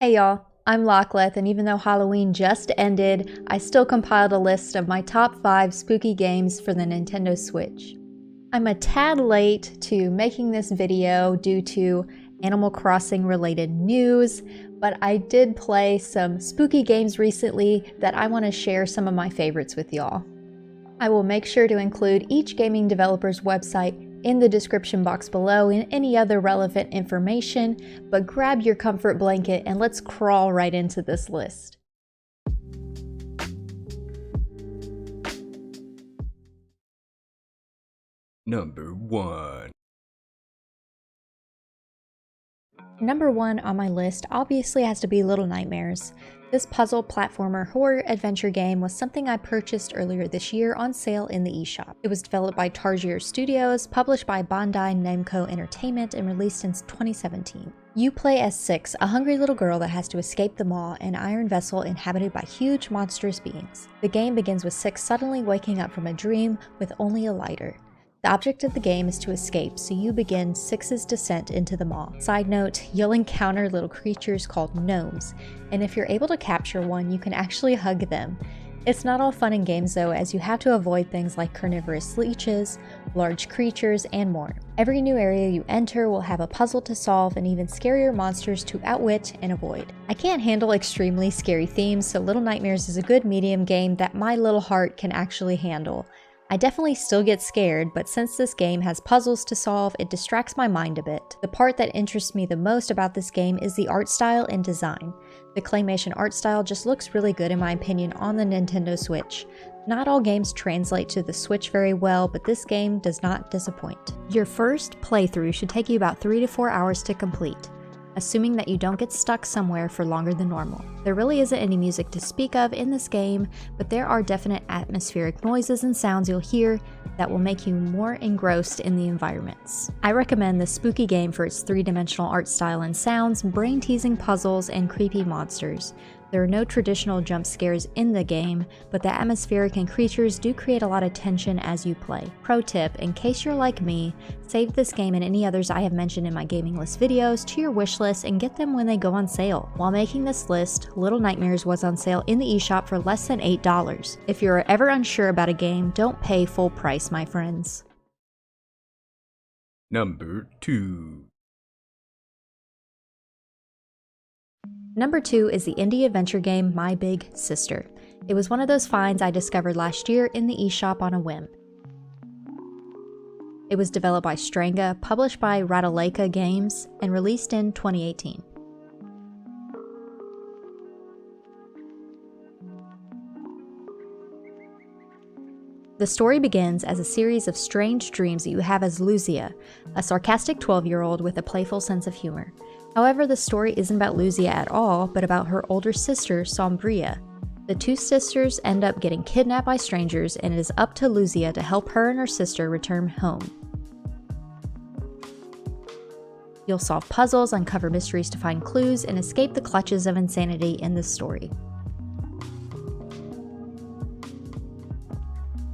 Hey y'all, I'm Lachlan, and even though Halloween just ended, I still compiled a list of my top 5 spooky games for the Nintendo Switch. I'm a tad late to making this video due to Animal Crossing related news, but I did play some spooky games recently that I want to share some of my favorites with y'all. I will make sure to include each gaming developer's website in the description box below and any other relevant information, but grab your comfort blanket and let's crawl right into this list. Number 1. Number 1 on my list obviously has to be Little Nightmares. This puzzle platformer horror adventure game was something I purchased earlier this year on sale in the eShop. It was developed by Tarsier Studios, published by Bandai Namco Entertainment, and released in 2017. You play as Six, a hungry little girl that has to escape the maw, an iron vessel inhabited by huge monstrous beings. The game begins with Six suddenly waking up from a dream with only a lighter. The object of the game is to escape, so you begin Six's descent into the maw. Side note, you'll encounter little creatures called gnomes, and if you're able to capture one, you can actually hug them. It's not all fun and games though, as you have to avoid things like carnivorous leeches, large creatures, and more. Every new area you enter will have a puzzle to solve and even scarier monsters to outwit and avoid. I can't handle extremely scary themes, so Little Nightmares is a good medium game that my little heart can actually handle. I definitely still get scared, but since this game has puzzles to solve, it distracts my mind a bit. The part that interests me the most about this game is the art style and design. The claymation art style just looks really good in my opinion on the Nintendo Switch. Not all games translate to the Switch very well, but this game does not disappoint. Your first playthrough should take you about 3 to 4 hours to complete, assuming that you don't get stuck somewhere for longer than normal. There really isn't any music to speak of in this game, but there are definite atmospheric noises and sounds you'll hear that will make you more engrossed in the environments. I recommend this spooky game for its 3-dimensional art style and sounds, brain-teasing puzzles, and creepy monsters. There are no traditional jump scares in the game, but the atmospheric and creatures do create a lot of tension as you play. Pro tip, in case you're like me, save this game and any others I have mentioned in my gaming list videos to your wish list and get them when they go on sale. While making this list, Little Nightmares was on sale in the eShop for less than $8. If you're ever unsure about a game, don't pay full price, my friends. Number 2. Number 2 is the indie adventure game My Big Sister. It was one of those finds I discovered last year in the eShop on a whim. It was developed by Stranga, published by Ratalaika Games, and released in 2018. The story begins as a series of strange dreams that you have as Lucia, a sarcastic 12-year-old with a playful sense of humor. However, the story isn't about Lucia at all, but about her older sister, Sombria. The two sisters end up getting kidnapped by strangers, and it is up to Lucia to help her and her sister return home. You'll solve puzzles, uncover mysteries to find clues, and escape the clutches of insanity in this story.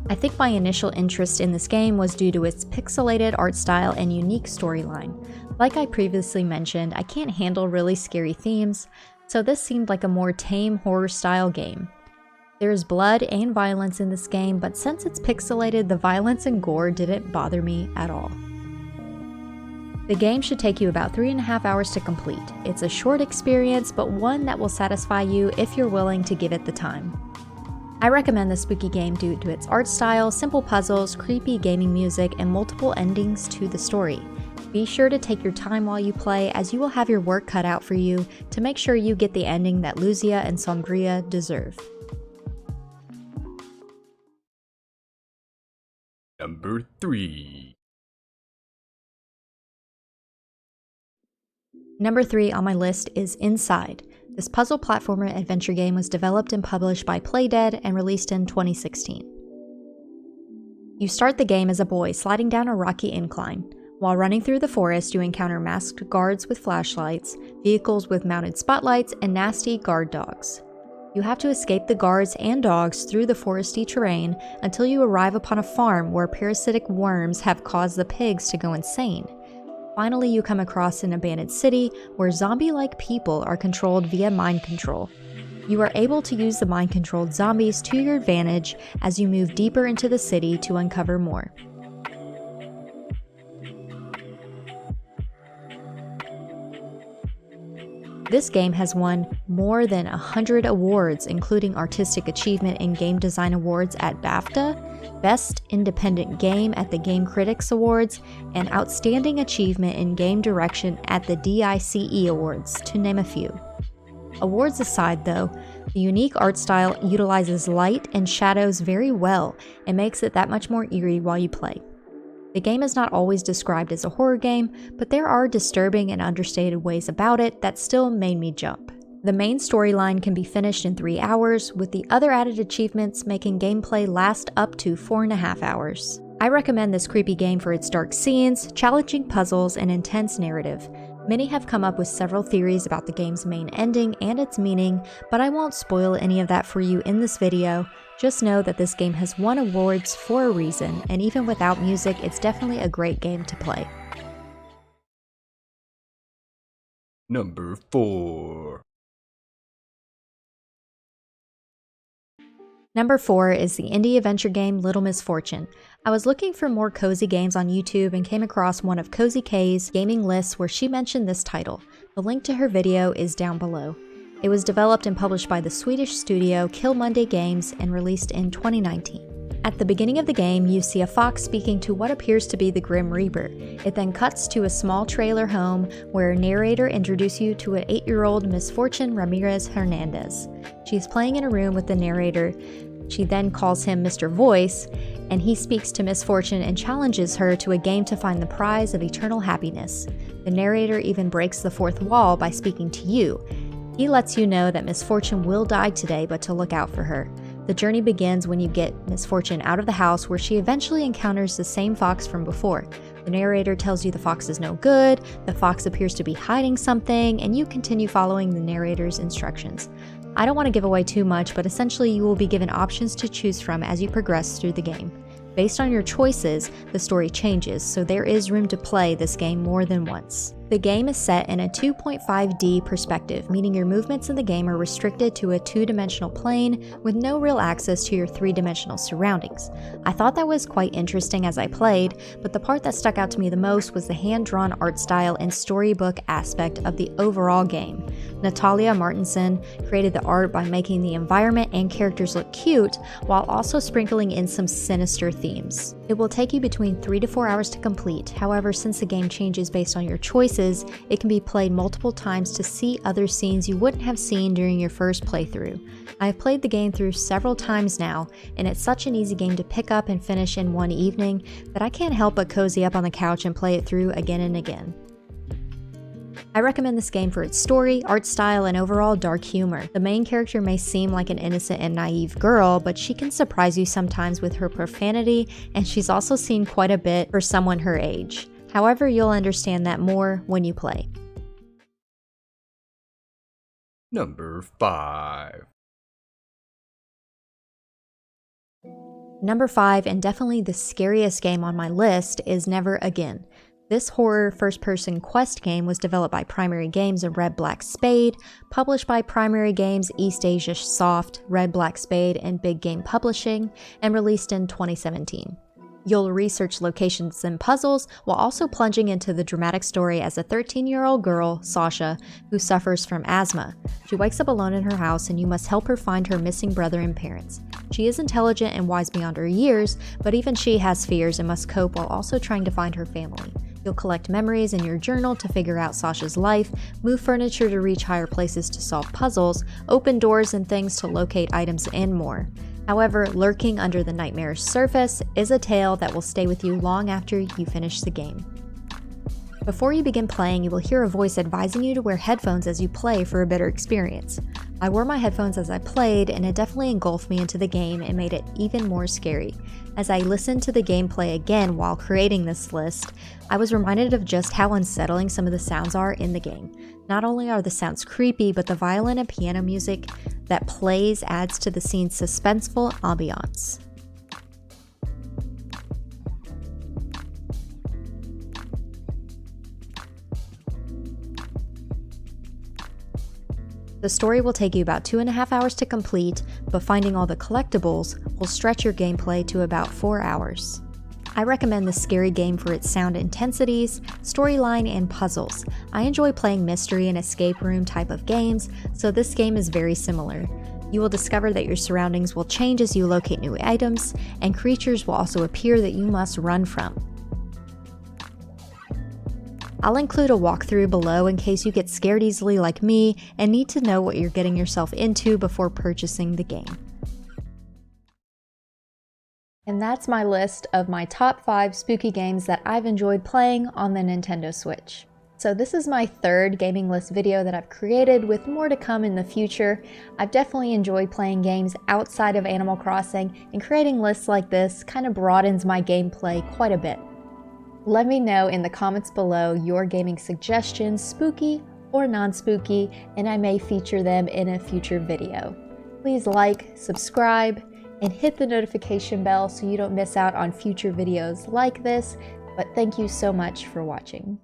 I think my initial interest in this game was due to its pixelated art style and unique storyline. Like I previously mentioned, I can't handle really scary themes, so this seemed like a more tame horror-style game. There is blood and violence in this game, but since it's pixelated, the violence and gore didn't bother me at all. The game should take you about 3.5 hours to complete. It's a short experience, but one that will satisfy you if you're willing to give it the time. I recommend the spooky game due to its art style, simple puzzles, creepy gaming music, and multiple endings to the story. Be sure to take your time while you play, as you will have your work cut out for you to make sure you get the ending that Lucia and Sombria deserve. Number 3. Number 3 on my list is Inside. This puzzle platformer adventure game was developed and published by Playdead and released in 2016. You start the game as a boy sliding down a rocky incline. While running through the forest, you encounter masked guards with flashlights, vehicles with mounted spotlights, and nasty guard dogs. You have to escape the guards and dogs through the foresty terrain until you arrive upon a farm where parasitic worms have caused the pigs to go insane. Finally, you come across an abandoned city where zombie-like people are controlled via mind control. You are able to use the mind-controlled zombies to your advantage as you move deeper into the city to uncover more. This game has won more than 100 awards, including Artistic Achievement and Game Design Awards at BAFTA, Best Independent Game at the Game Critics Awards, and Outstanding Achievement in Game Direction at the DICE Awards, to name a few. Awards aside though, the unique art style utilizes light and shadows very well and makes it that much more eerie while you play. The game is not always described as a horror game, but there are disturbing and understated ways about it that still made me jump. The main storyline can be finished in 3 hours, with the other added achievements making gameplay last up to 4.5 hours. I recommend this creepy game for its dark scenes, challenging puzzles, and intense narrative. Many have come up with several theories about the game's main ending and its meaning, but I won't spoil any of that for you in this video. Just know that this game has won awards for a reason, and even without music, it's definitely a great game to play. Number 4. Number 4 is the indie adventure game Little Misfortune. I was looking for more cozy games on YouTube and came across one of Cozy K's gaming lists where she mentioned this title. The link to her video is down below. It was developed and published by the Swedish studio Killmonday Games and released in 2019. At the beginning of the game, you see a fox speaking to what appears to be the Grim Reaper. It then cuts to a small trailer home where a narrator introduces you to an 8-year-old Misfortune Ramirez Hernandez. She's playing in a room with the narrator. She then calls him Mr. Voice, and he speaks to Misfortune and challenges her to a game to find the prize of eternal happiness. The narrator even breaks the fourth wall by speaking to you. He lets you know that Misfortune will die today, but to look out for her. The journey begins when you get Misfortune out of the house, where she eventually encounters the same fox from before. The narrator tells you the fox is no good, the fox appears to be hiding something, and you continue following the narrator's instructions. I don't want to give away too much, but essentially you will be given options to choose from as you progress through the game. Based on your choices, the story changes, so there is room to play this game more than once. The game is set in a 2.5D perspective, meaning your movements in the game are restricted to a 2-dimensional plane with no real access to your 3-dimensional surroundings. I thought that was quite interesting as I played, but the part that stuck out to me the most was the hand-drawn art style and storybook aspect of the overall game. Natalia Martinson created the art by making the environment and characters look cute, while also sprinkling in some sinister themes. It will take you between 3 to 4 hours to complete. However, since the game changes based on your choices, it can be played multiple times to see other scenes you wouldn't have seen during your first playthrough. I have played the game through several times now, and it's such an easy game to pick up and finish in one evening that I can't help but cozy up on the couch and play it through again and again. I recommend this game for its story, art style, and overall dark humor. The main character may seem like an innocent and naive girl, but she can surprise you sometimes with her profanity, and she's also seen quite a bit for someone her age. However, you'll understand that more when you play. Number 5. Number 5, and definitely the scariest game on my list, is Never Again. This horror first-person quest game was developed by Primary Games and Red Black Spade, published by Primary Games, East Asia Soft, Red Black Spade, and Big Game Publishing, and released in 2017. You'll research locations and puzzles while also plunging into the dramatic story as a 13-year-old girl, Sasha, who suffers from asthma. She wakes up alone in her house and you must help her find her missing brother and parents. She is intelligent and wise beyond her years, but even she has fears and must cope while also trying to find her family. You'll collect memories in your journal to figure out Sasha's life, move furniture to reach higher places to solve puzzles, open doors and things to locate items, and more. However, lurking under the nightmare's surface is a tale that will stay with you long after you finish the game. Before you begin playing, you will hear a voice advising you to wear headphones as you play for a better experience. I wore my headphones as I played, and it definitely engulfed me into the game and made it even more scary. As I listened to the gameplay again while creating this list, I was reminded of just how unsettling some of the sounds are in the game. Not only are the sounds creepy, but the violin and piano music that plays adds to the scene's suspenseful ambiance. The story will take you about 2.5 hours to complete, but finding all the collectibles will stretch your gameplay to about 4 hours. I recommend this scary game for its sound intensities, storyline, and puzzles. I enjoy playing mystery and escape room type of games, so this game is very similar. You will discover that your surroundings will change as you locate new items, and creatures will also appear that you must run from. I'll include a walkthrough below in case you get scared easily like me and need to know what you're getting yourself into before purchasing the game. And that's my list of my top 5 spooky games that I've enjoyed playing on the Nintendo Switch. So this is my third gaming list video that I've created, with more to come in the future. I've definitely enjoyed playing games outside of Animal Crossing, and creating lists like this kind of broadens my gameplay quite a bit. Let me know in the comments below your gaming suggestions, spooky or non-spooky, and I may feature them in a future video. Please like, subscribe, and hit the notification bell so you don't miss out on future videos like this. But thank you so much for watching.